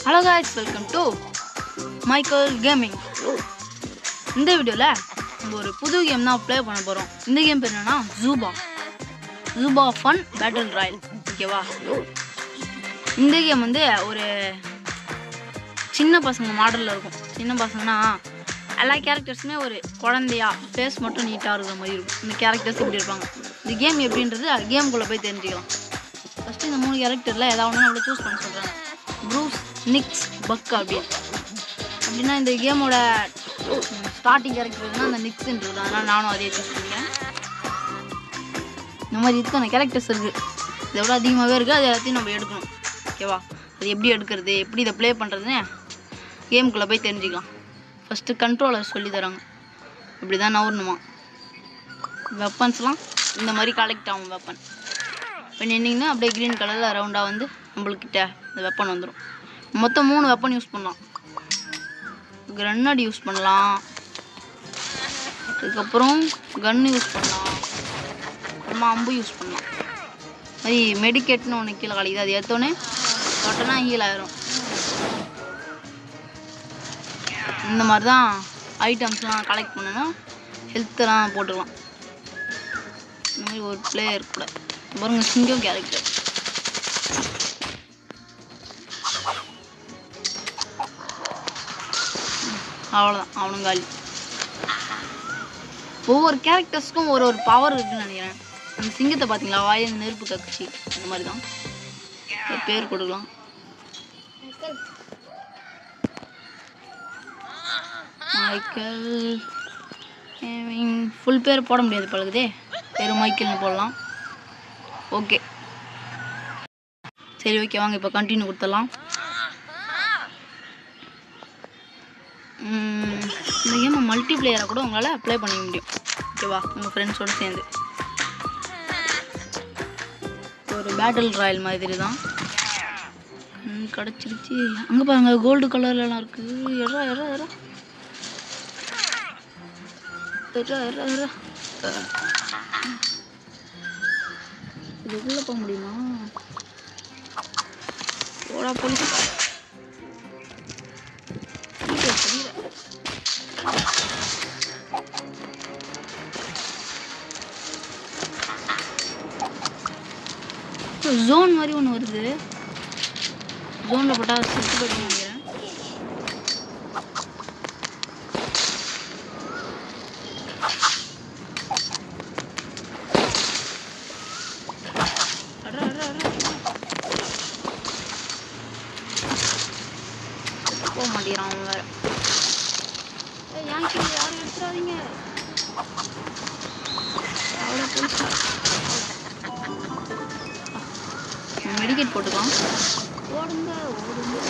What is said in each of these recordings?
Hello guys, welcome to Michael Gaming. இந்த வீடியோல நம்ம ஒரு புது கேம் தான் ப்ளே பண்ண போறோம். இந்த கேம் பேர் என்னன்னா ஜூபா ஃபன் பேட்டில் ராயல். ஓகேவா? இந்த கேம் வந்து ஒரு சின்ன பசங்க மாடல்ல இருக்கும். சின்ன பசங்கன்னா எல்லா கேரக்டர்ஸுமே ஒரு குழந்தையா ஃபேஸ் மட்டும் நீட்டாக இருக்கிற மாதிரி இருக்கும். இந்த கேரக்டர்ஸ் இப்படி இருப்பாங்க. இந்த கேம் எப்படின்றது கேமுக்குள்ளே போய் தெரிஞ்சுக்கலாம். ஃபஸ்ட்டு இந்த 3 கேரக்டரில் ஏதாவது ஒன்று நம்மளை சூஸ் பண்ண சொல்கிறாங்க. ப்ரூஸ், நிக்ஸ், பக் அப்படின்னா இந்த கேமோட ஸ்டார்டிங் கேரக்டர்னா அந்த நிக்ஸ்ன்றது. அதனால் நானும் அதே சூஸ் பண்ணிக்கிறேன். இந்த மாதிரி இத்தனை கேரக்டர்ஸ் இருக்குது. இதை விட அதிகமாகவே இருக்குது. அது எல்லாத்தையும் நம்ம எடுக்கணும். ஓகேவா? அது எப்படி எடுக்கிறது, எப்படி இதை ப்ளே பண்ணுறதுன்னு கேமுக்குள்ளே போய் தெரிஞ்சுக்கலாம். ஃபஸ்ட்டு கண்ட்ரோலர் சொல்லி தராங்க. இப்படி தான் நவரணுமா. வெப்பன்ஸ்லாம் இந்த மாதிரி கலெக்ட் ஆகும். வெப்பன் இப்போ நின்னிங்கன்னா அப்படியே க்ரீன் கலரில் ரவுண்டாக வந்து நம்மளுக்கிட்ட இந்த வெப்பன் வந்துடும். மொத்தம் 3 வெப்பன் யூஸ் பண்ணலாம். கிரனேட் யூஸ் பண்ணலாம், அதுக்கப்புறம் கன்று யூஸ் பண்ணலாம், அப்புறமா அம்பு யூஸ் பண்ணலாம். அது மெடிக்கேட்னு ஒன்று கீழே கழிக்குது. அது ஏற்றோன்னே தொட்டனா ஹீல் ஆயிரும். இந்த மாதிரி தான் ஐட்டம்ஸ்லாம் கலெக்ட் பண்ணணும். ஹெல்த்தெல்லாம் போட்டுக்கலாம். இந்த மாதிரி ஒரு பிளேயர் கூட பாருங்க, சிங்கம் கேரக்டர். அவ்வளோதான், அவனும் காலி. ஒவ்வொரு கேரக்டர்ஸ்க்கும் ஒரு பவர் இருக்குன்னு நினைக்கிறேன். அந்த சிங்கத்தை பார்த்தீங்களா, வாயில் நெருப்பு கட்சி, அந்த மாதிரி தான் பேர் கொடுக்கலாம். மைக்கேல் ஃபுல் பேர் போட முடியாது பழகுதே. பேர் மைக்கேல்னு போடலாம். ஓகே, சரி ஓகே, வாங்க இப்போ கண்டினியூ கொடுத்துடலாம். இந்த கேமை மல்டி பிளேயராக கூட உங்களால் ப்ளே பண்ணிக்க முடியும். ஓகேவா? உங்கள் ஃப்ரெண்ட்ஸோடு சேர்ந்து ஒரு பேட்டில் ராயல் மாதிரி தான். கிடச்சிருச்சு. அங்கே பாருங்க, கோல்டு கலர்லலாம் இருக்குது. எறா எறா எறா எறா எறா எறா. இதுக்குள்ளே போக முடியுமா? போடா போலீஸ். ஜோன் மாதிரி ஒன்று வருது. ஜோனில் போட்டால் செத்து போய்ட்டு நினைக்கிறேன். போக மாட்டேங்கிறான் அவன் வேற. ஏன் கீழே யாரும் எடுத்துடாதீங்க. அவ்வளோ போயிடுச்சு. மெடிக்கேட் போட்டுக்கலாம். ஓடுங்க ஓடுங்க.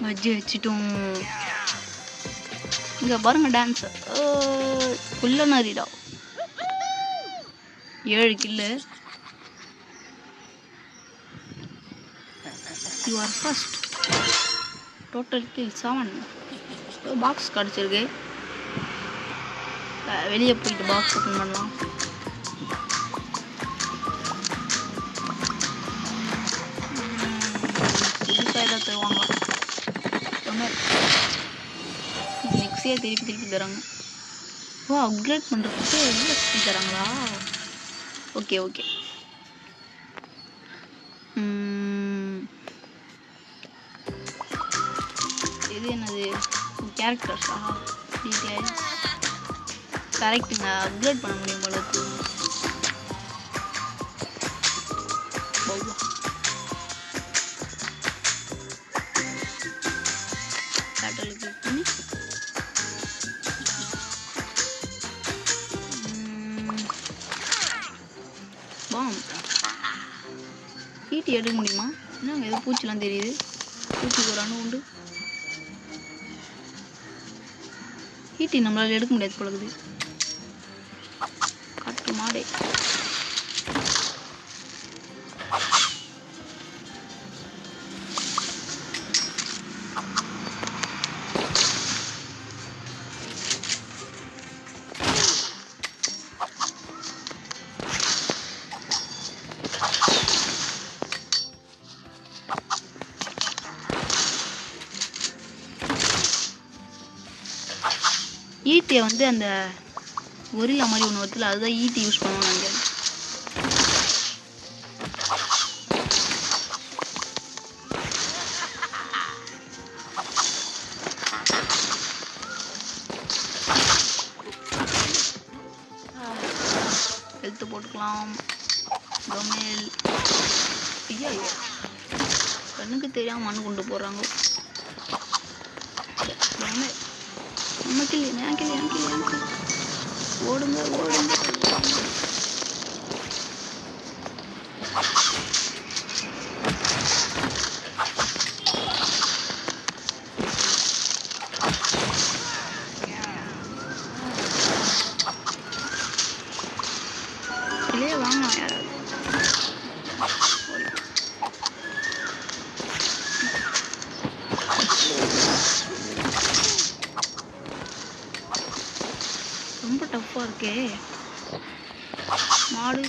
வச்சு வச்சுட்டோம். இங்கே பாருங்க டான்ஸ். குள்ள நரிடா. 7 kill. You are first. Total kill 7. Box கிடச்சிருக்கு. வெளியே போயிட்டு பாக்ஸ் ஓப்பன் பண்ணலாம். புதுசாக ஏதாவது தருவாங்களா? நெக்ஸ்டே திருப்பி தராங்க. ஓ, அப்கிரேட் பண்ணுறதுக்கு எவ்வளோ தராங்களா? Okay okay. இது என்னது? கேரக்டர்ஸா? டீட்டெயில்ஸ் கரெக்டுங்க. அப்கிரேட் பண்ண முடியும் போல. பாம். ஈட்டி எடுக்க முடியுமா? என்னங்க ஏதோ பூச்சிலாம் தெரியுது. பூச்சிக்கு ஒரு அணு உண்டு. ஈட்டி நம்மளால எடுக்க முடியாது போலகுது. காட்டு மாடே. ஈட்டியை வந்து அந்த ஒரிலா மாதிரி ஒன்று வருதுல, அதுதான் ஈட்டி யூஸ் பண்ணுவோம் நாங்கள். எடுத்து போட்டுக்கலாம். டொமேல். ஐயா கண்ணுக்கு தெரியாம மண்ணு கொண்டு போடுறாங்க. நம்ம கிளி ஏன் கிளி ஓடுங்க ஓடுங்க. இல்லையே வாங்க யாராவது. ரொம்ப டஃப்பாக இருக்கே மாடு.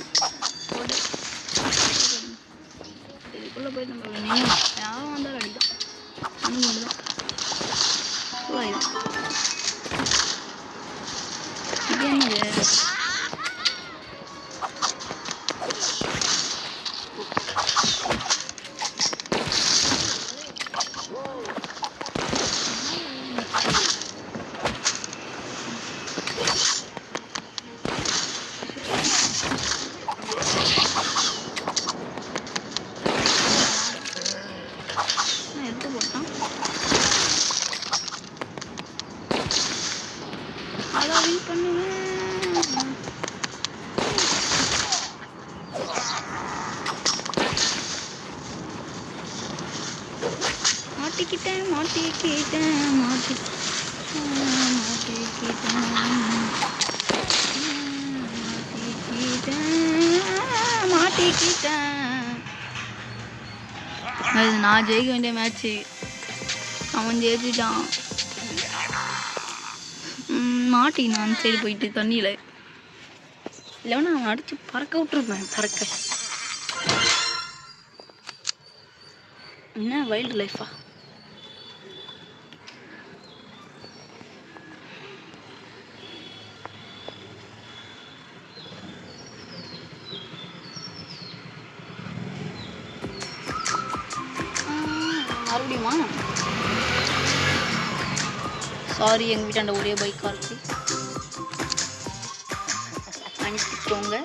இதுக்குள்ளே போய் நம்ம நின்று யாரும் வந்தாலும் அடிதான். அணுகுண்டு தான் இது என்னது? அது நான் ஜெயிக்க வேண்டிய மேட்ச்சு, அவன் ஜெயிச்சுட்டான். மாட்டிக்கினான் அந்த சைடு போயிட்டு தண்ணியில். இல்லைன்னா அவன் அடிச்சு பறக்க விட்டுருப்பேன். பறக்க என்ன வைல்டு லைஃபா? மறுபடியுமா? சாரி, எங்கள் வீட்டாண்ட ஒரே பைக்காக இருக்கு, மன்னிச்சுக்கோங்க.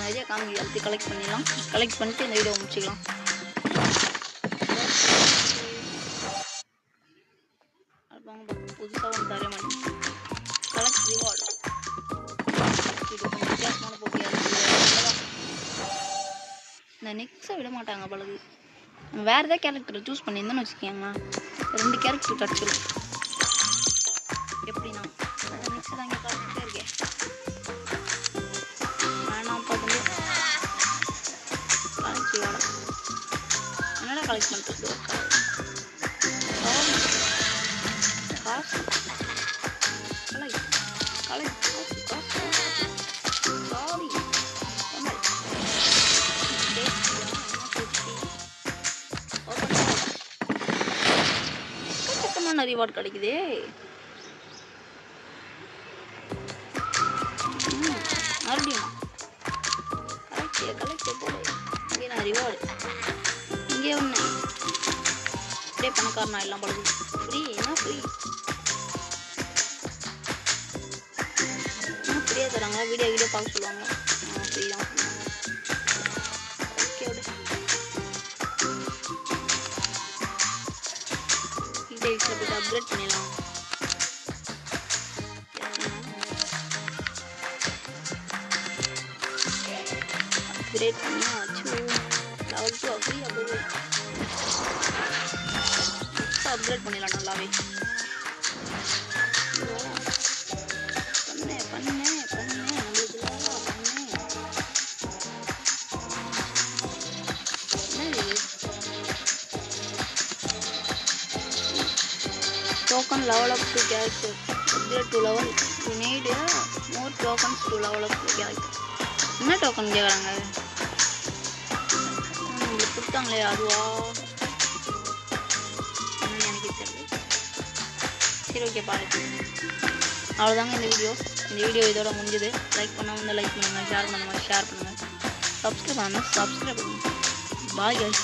நிறைய காமிக்கு எல்லாத்தையும் கலெக்ட் பண்ணிடலாம். கலெக்ட் பண்ணிட்டு இந்த வீடியோ முடிச்சுக்கலாம். புதுசாக ஒன்று தர மாதிரி கலெக்ட் ரிவார்டு. இது கொஞ்சம் வித்தியாசமான போட்டியாக இருக்குது. இந்த நெக்ஸ்ட்டை விட மாட்டாங்க பழகு. வேறு ஏதாவது கேரக்டரை சூஸ் பண்ணியிருந்தோன்னு வச்சுக்கோங்க, 2 கேரக்டர் கிடச்சிடும். எப்படின்னா நெக்ஸ்ட் தான் இங்கே பார்த்துட்டே இருக்கேன். வேணாம் பார்த்து கலெக்ட் ரிவார்டு. என்னடா கலெக்ட் பண்ணுறது? காசு ரிவார்ட் கிடைக்குதே. மறுபடியும் கலெக்ட் போடு. இங்கே நான் ரிவார்டு, இங்கே ஒன்று அப்படியே பணக்காரனா எல்லாம் பழகுது. ஃப்ரீ என்ன ஃப்ரீ? ஃப்ரீயாக தராங்களா வீடியோ பார்க்க சொல்லுவாங்க ஃப்ரீ தான் சொன்னாங்க ஓகே டீடைல்ஸை போட்டு அப்கிரேட் பண்ணிடலாம் அப்கிரேட் பண்ணி ஆச்சு லெவல் 2 ஃப்ரீ அப்கிரேட் பண்ணிடலாம் நல்லாவே token level up to character upgrade to level you need more tokens to level up to character என்ன டோக்கன் கேக்குறாங்க உங்களுக்கு கொடுத்தாங்களே அதுவா எனக்கு தெரியல சரி ஓகே பாருங்க அவ்வளோதாங்க இந்த வீடியோ இதோட முடிஞ்சது லைக் பண்ணாமல் லைக் பண்ணுங்கள் ஷேர் பண்ணுங்கள் சப்ஸ்கிரைப் பண்ணுங்கள் பாய் கைஸ்